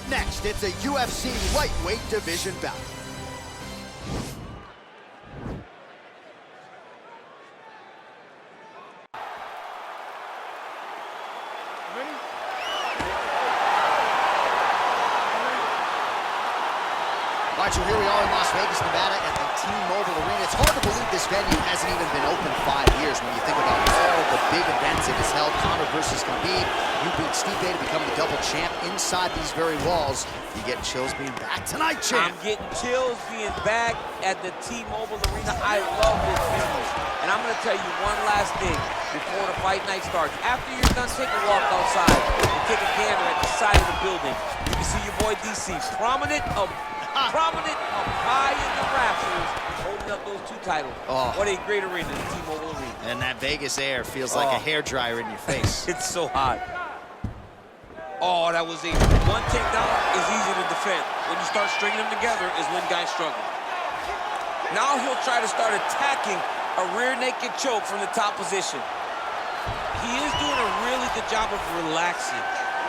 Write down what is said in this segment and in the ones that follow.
next, it's a UFC lightweight division bout. All right, so here we are in Las Vegas, Nevada at the T-Mobile Arena. It's hard to believe this venue hasn't even been open 5 years when you think about all the big events it has held. Conor versus Khabib. You beat Stipe to become the double champ inside these very walls. You get chills being back tonight, champ. I'm getting chills being back at the T-Mobile Arena. I love this venue. And I'm going to tell you one last thing before the fight night starts. After you're done, take a walk outside and take a gander at the side of the building. You can see your boy DC prominent up high in the rafters, holding up those 2 titles. Oh. What a great arena, the T-Mobile Arena. And that Vegas air feels like a hairdryer in your face. It's so hot. Oh, that was easy. One takedown is easy to defend. When you start stringing them together is when guys struggle. Now he'll try to start attacking a rear naked choke from the top position. He is doing a really good job of relaxing,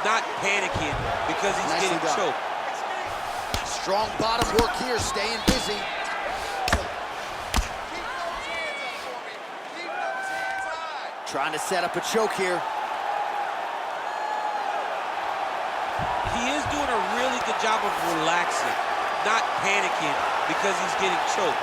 not panicking because he's getting choked. Strong bottom work here, staying busy. Trying to set up a choke here. He is doing a really good job of relaxing, not panicking because he's getting choked.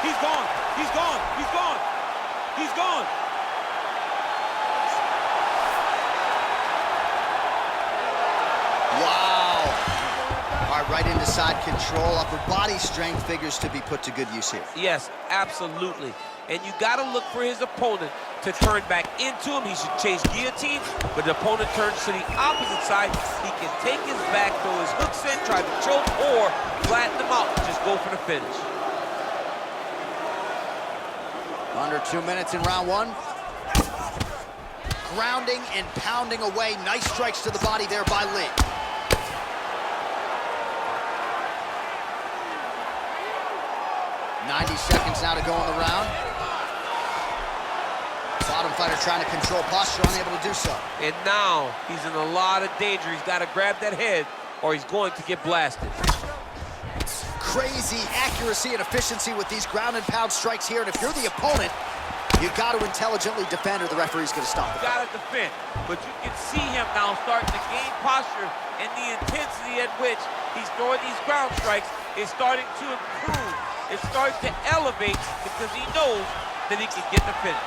He's gone, he's gone, he's gone, he's gone. Wow. All right, right into side control. Upper body strength figures to be put to good use here. Yes, absolutely. And you got to look for his opponent to turn back into him. He should chase guillotine, but the opponent turns to the opposite side. He can take his back, throw his hooks in, try to choke, or flatten him out and just go for the finish. Under 2 minutes in round 1. Grounding and pounding away. Nice strikes to the body there by Lee. .90 seconds now to go in the round. Bottom fighter trying to control posture, unable to do so. And now he's in a lot of danger. He's got to grab that head or he's going to get blasted. Crazy accuracy and efficiency with these ground and pound strikes here. And if you're the opponent, you got to intelligently defend or the referee's going to stop it. You got to defend. But you can see him now starting to gain posture, and the intensity at which he's throwing these ground strikes is starting to improve. It starts to elevate because he knows that he can get the finish.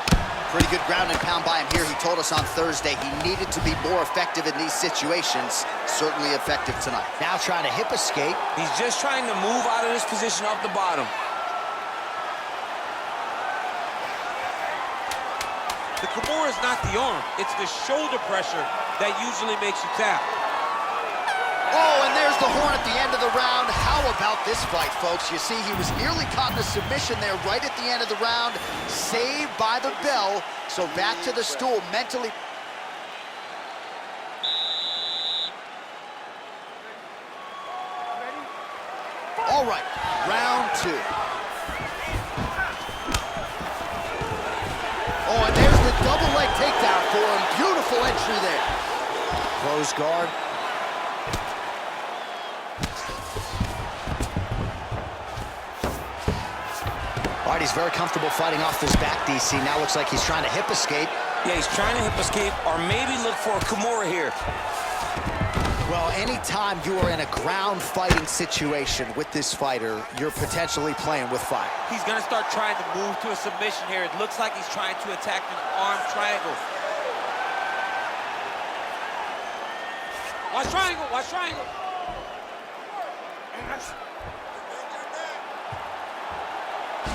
Pretty good ground and pound by him here. He told us on Thursday he needed to be more effective in these situations. Certainly effective tonight. Now trying to hip escape. He's just trying to move out of this position off the bottom. The Kimura is not the arm. It's the shoulder pressure that usually makes you tap. Oh, and there's the horn at the end of the round. How about this fight, folks? You see, he was nearly caught in a submission there right at the end of the round. Saved by the bell. So back to the stool mentally. All right, round 2. Oh, and there's the double leg takedown for him. Beautiful entry there. Close guard. All right, he's very comfortable fighting off this back, DC. Now looks like he's trying to hip escape. Yeah, he's trying to hip escape or maybe look for a Kimura here. Well, anytime you are in a ground fighting situation with this fighter, you're potentially playing with fire. He's going to start trying to move to a submission here. It looks like he's trying to attack an arm triangle. Watch triangle, watch triangle.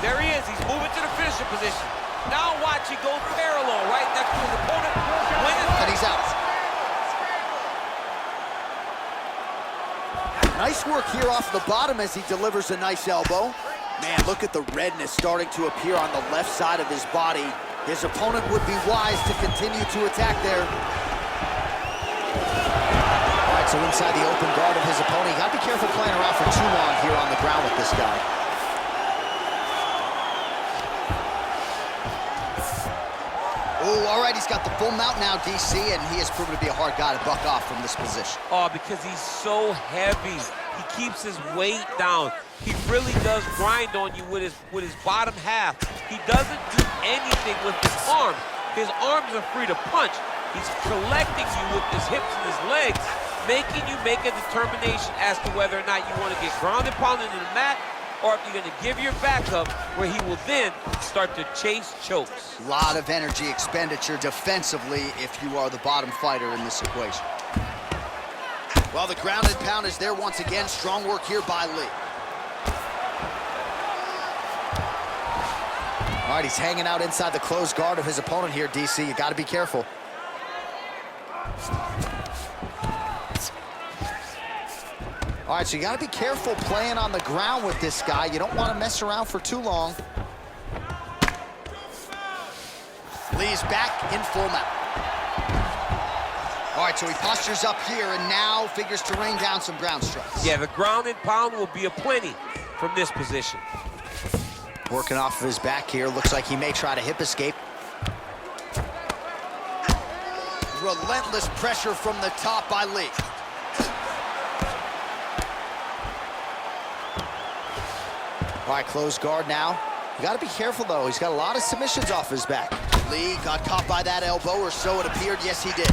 There he is, he's moving to the finishing position. Now watch, he goes parallel right next to his opponent. And he's out. Nice work here off the bottom as he delivers a nice elbow. Man, look at the redness starting to appear on the left side of his body. His opponent would be wise to continue to attack there. All right, so inside the open guard of his opponent. You gotta be careful playing around for too long here on the ground with this guy. Oh, all right, he's got the full mount now, DC, and he has proven to be a hard guy to buck off from this position. Oh, because he's so heavy. He keeps his weight down. He really does grind on you with his bottom half. He doesn't do anything with his arms. His arms are free to punch. He's collecting you with his hips and his legs, making you make a determination as to whether or not you want to get grounded, pounded into the mat, or if you're going to give your back up, where he will then start to chase chokes. A lot of energy expenditure defensively if you are the bottom fighter in this equation. Well, the ground and pound is there once again. Strong work here by Lee. All right, he's hanging out inside the closed guard of his opponent here, DC. You got to be careful. All right, so you got to be careful playing on the ground with this guy. You don't want to mess around for too long. Lee's back in full mount. All right, so he postures up here and now figures to rain down some ground strikes. Yeah, the ground and pound will be aplenty from this position. Working off of his back here. Looks like he may try to hip escape. Relentless pressure from the top by Lee. All right, closed guard now. You got to be careful, though. He's got a lot of submissions off his back. Lee got caught by that elbow, or so it appeared. Yes, he did.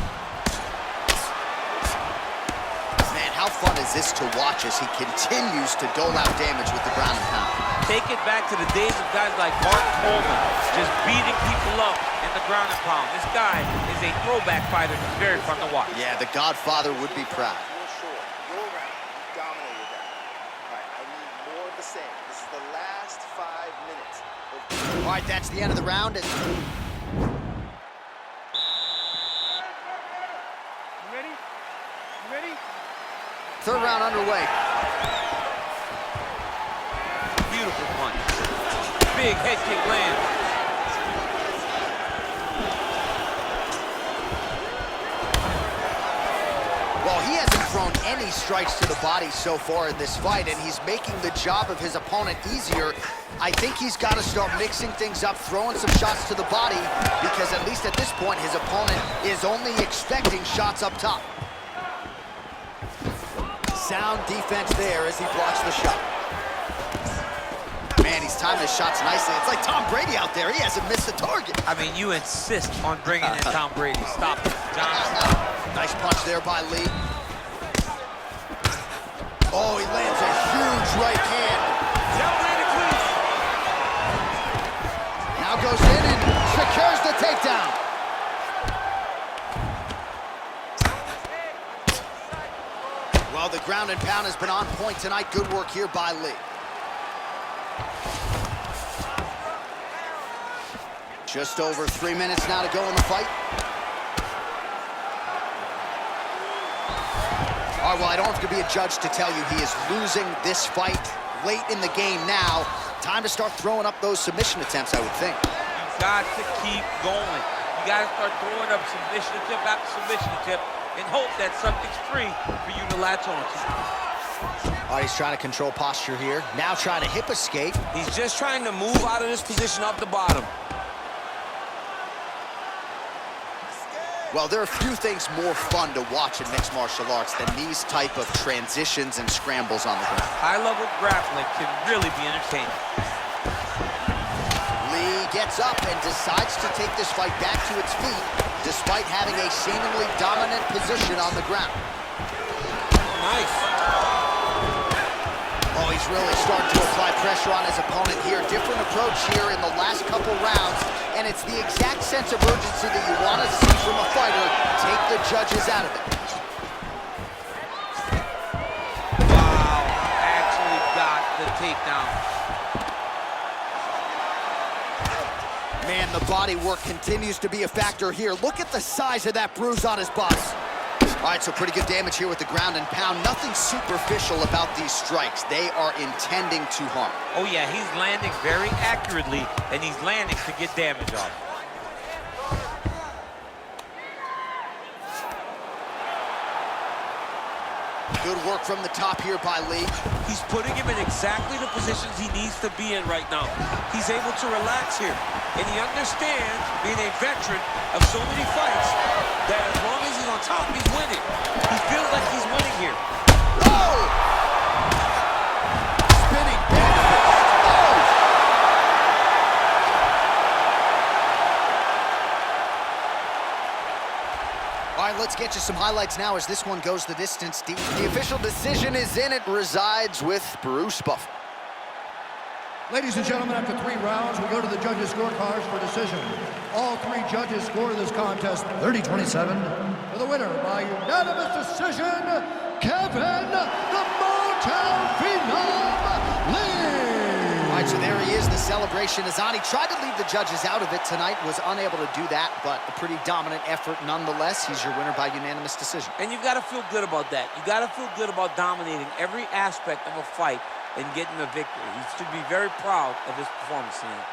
Man, how fun is this to watch as he continues to dole out damage with the ground and pound? Take it back to the days of guys like Mark Coleman, just beating people up in the ground and pound. This guy is a throwback fighter. It's very fun to watch. Yeah, the Godfather would be proud. Your round, you dominated that. All right, I need more of the same. This is the last 5 minutes. All right, that's the end of the round. You ready? You ready? Third round underway. Beautiful punch. Big head kick lands. Well, he hasn't thrown any strikes to the body so far in this fight, and he's making the job of his opponent easier. I think he's got to start mixing things up, throwing some shots to the body, because at least at this point, his opponent is only expecting shots up top. Sound defense there as he blocks the shot. Man, he's timing his shots nicely. It's like Tom Brady out there. He hasn't missed a target. I mean, you insist on bringing in Tom Brady. Stop it, John. Nice punch there by Lee. Oh, he lands a huge right hand. Now goes in and secures the takedown. Well, the ground and pound has been on point tonight. Good work here by Lee. Just over 3 minutes now to go in the fight. All right, well, I don't have to be a judge to tell you he is losing this fight late in the game now. Time to start throwing up those submission attempts, I would think. You've got to keep going. You got to start throwing up submission attempt after submission attempt and hope that something's free for you to latch onto. All right, he's trying to control posture here. Now trying to hip escape. He's just trying to move out of this position off the bottom. Well, there are few things more fun to watch in mixed martial arts than these type of transitions and scrambles on the ground. High-level grappling can really be entertaining. Lee gets up and decides to take this fight back to its feet, despite having a seemingly dominant position on the ground. Nice. Oh, he's really starting to apply pressure on his opponent here. Different approach here in the last couple rounds, and it's the exact sense of urgency that you want to see from a fighter. Take the judges out of it. Wow, actually got the takedown. Man, the body work continues to be a factor here. Look at the size of that bruise on his body. All right, so pretty good damage here with the ground and pound. Nothing superficial about these strikes. They are intending to harm. Oh, yeah, he's landing very accurately, and he's landing to get damage off. Good work from the top here by Lee. He's putting him in exactly the positions he needs to be in right now. He's able to relax here. And he understands, being a veteran of so many fights, that as long as he's on top, he's winning. He feels like he's winning here. Oh! Spinning back. All right, let's get you some highlights now as this one goes the distance. The official decision is in. It resides with Bruce Buffer. Ladies and gentlemen, after 3 rounds, we go to the judges' scorecards for decision. All 3 judges scored this contest 30-27. For the winner by unanimous decision, Kevin the Motown Phenom Lee. All right, so there he is, the celebration. Azani tried to leave the judges out of it tonight, was unable to do that, but a pretty dominant effort nonetheless. He's your winner by unanimous decision. And you've got to feel good about that. You got to feel good about dominating every aspect of a fight and getting a victory. He should be very proud of his performance tonight.